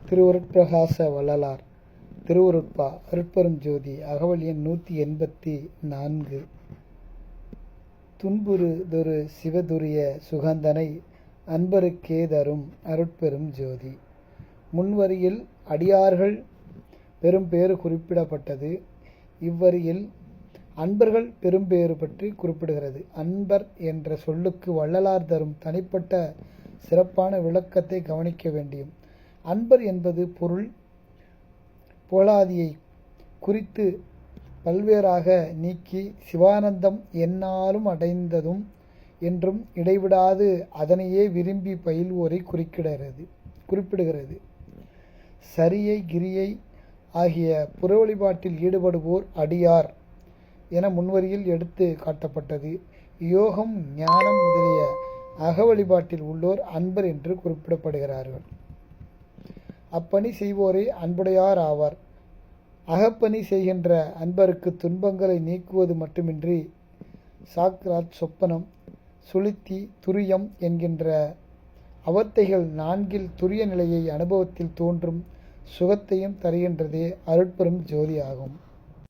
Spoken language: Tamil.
திருவருட்பிரகாச வள்ளலார் திருவருட்பா அருட்பெருஞ்சோதி அகவல் எண் 184. துன்புறுதொரு சிவதுரிய சுகந்தனை அன்பருக்கே தரும் அருட்பெரும் ஜோதி. முன்வரியில் அடியார்கள் பெரும்பேறு குறிப்பிடப்பட்டது. இவ்வரியில் அன்பர்கள் பெரும்பேறு பற்றி குறிப்பிடுகிறது. அன்பர் என்ற சொல்லுக்கு வள்ளலார் தரும் தனிப்பட்ட சிறப்பான விளக்கத்தை கவனிக்க வேண்டியும். அன்பர் என்பது பொருள் போலாதியை குறித்து பல்வேறாக நீக்கி சிவானந்தம் எந்நாளும் அடைந்ததும் என்றும் இடைவிடாது அதனையே விரும்பி பயில்வோரை குறிப்பிடுகிறது. சரியை கிரியை ஆகிய புற வழிபாட்டில் ஈடுபடுவோர் அடியார் என முன்வரியில் எடுத்து காட்டப்பட்டது. யோகம் ஞானம் முதலிய அக வழிபாட்டில் உள்ளோர் அன்பர் என்று குறிப்பிடப்படுகிறார்கள். அப்பணி செய்வோரே அன்புடையார் ஆவார். அகப்பணி செய்கின்ற அன்பருக்கு துன்பங்களை நீக்குவது மட்டுமின்றி சாக்ராத், சொப்பனம், சுளுத்தி, துரியம் என்கின்ற அவத்தைகள் 4 துரிய நிலையை அனுபவத்தில் தோன்றும் சுகத்தையும் தருகின்றதே அருட்பெரும் ஜோதி ஆகும்.